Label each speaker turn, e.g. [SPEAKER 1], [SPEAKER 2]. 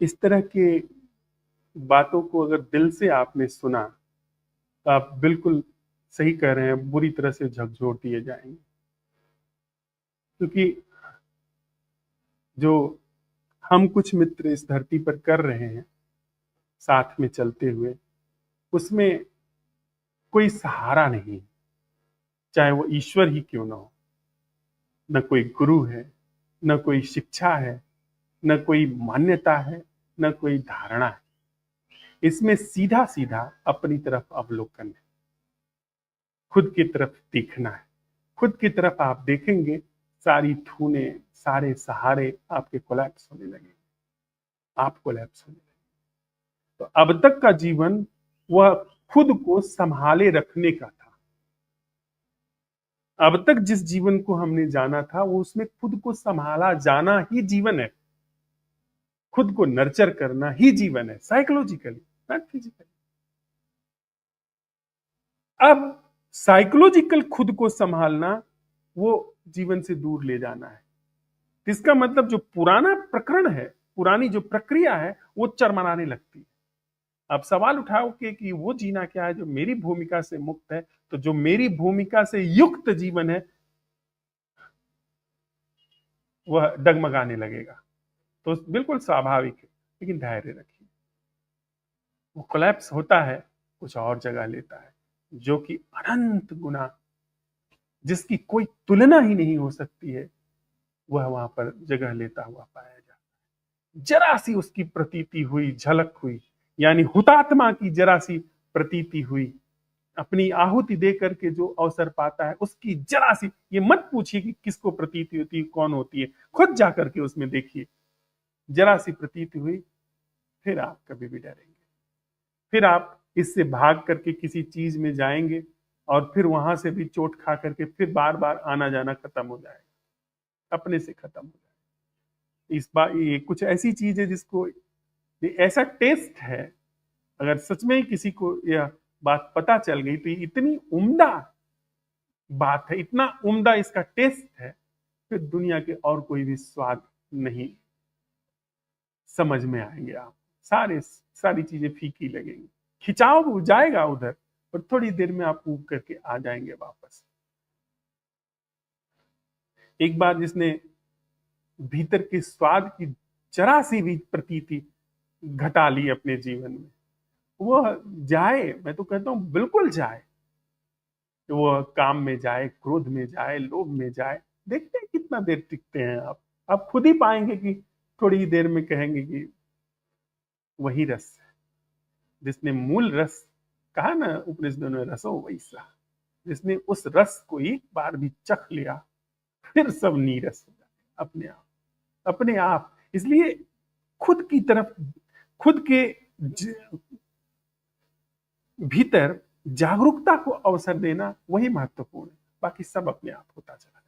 [SPEAKER 1] इस तरह के बातों को अगर दिल से आपने सुना तो आप बिल्कुल सही कह रहे हैं, बुरी तरह से झकझोर दिए जाएंगे। क्योंकि जो हम कुछ मित्र इस धरती पर कर रहे हैं साथ में चलते हुए, उसमें कोई सहारा नहीं, चाहे वो ईश्वर ही क्यों ना हो। न कोई गुरु है, न कोई शिक्षा है, न कोई मान्यता है, न कोई धारणा है। इसमें सीधा सीधा अपनी तरफ अवलोकन है, खुद की तरफ देखना है। खुद की तरफ आप देखेंगे, सारी धुने, सारे सहारे आपके कोलैप्स होने लगेंगे, आप कोलैप्स होने लगेंगे। तो अब तक का जीवन वह खुद को संभाले रखने का था। अब तक जिस जीवन को हमने जाना था वो उसमें खुद को संभाला जाना ही जीवन है। खुद को नर्चर करना ही जीवन है, साइकोलॉजिकली नॉट फिजिकली। अब साइकोलॉजिकल खुद को संभालना वो जीवन से दूर ले जाना है। इसका मतलब जो पुराना प्रकरण है, पुरानी जो प्रक्रिया है, वो चरमराने लगती है। आप सवाल उठाओगे कि वो जीना क्या है जो मेरी भूमिका से मुक्त है, तो जो मेरी भूमिका से युक्त जीवन है वह डगमगाने लगेगा। तो बिल्कुल स्वाभाविक है, लेकिन धैर्य रखिए। वो कोलैप्स होता है, कुछ और जगह लेता है, जो कि अनंत गुना, जिसकी कोई तुलना ही नहीं हो सकती है, वह वहां पर जगह लेता हुआ पाया जाता है। जरा सी उसकी प्रतीति हुई, झलक हुई, यानी हुतात्मा की जरा सी प्रतीति हुई, अपनी आहुति दे करके जो अवसर पाता है उसकी जरा सी, ये मत पूछिए कि किसको प्रतीति होती है, कौन होती है, खुद जाकर के उसमें देखिए। जरा सी प्रतीति हुई, फिर आप कभी भी डरेंगे, फिर आप इससे भाग करके किसी चीज में जाएंगे और फिर वहां से भी चोट खा करके फिर बार बार आना जाना खत्म हो जाएगा, अपने से खत्म हो जाएगा। इस बार ये कुछ ऐसी चीज है जिसको, ये ऐसा टेस्ट है, अगर सच में ही किसी को यह बात पता चल गई तो ये इतनी उम्दा बात है, इतना उम्दा इसका टेस्ट है, फिर दुनिया के और कोई भी स्वाद नहीं समझ में आएंगे। आप सारी चीजें फीकी लगेंगी, खिंचाव जाएगा उधर, और थोड़ी देर में आप ऊब करके आ जाएंगे वापस। एक बार जिसने भीतर के स्वाद की जरा सी भी प्रतीति घटा ली अपने जीवन में, वो जाए, मैं तो कहता हूं बिल्कुल जाए। वो काम में जाए, क्रोध में जाए, लोभ में जाए, देखते हैं कितना देर टिकते हैं आप खुद ही पाएंगे कि थोड़ी ही देर में कहेंगे कि वही रस है, जिसने मूल रस कहा ना उपनिषदों ने, रसो वैसा, जिसने उस रस को एक बार भी चख लिया, फिर सब नीरस हो जाए अपने आप, अपने आप। इसलिए खुद की तरफ, खुद के भीतर जागरूकता को अवसर देना वही महत्वपूर्ण है, बाकी सब अपने आप होता चला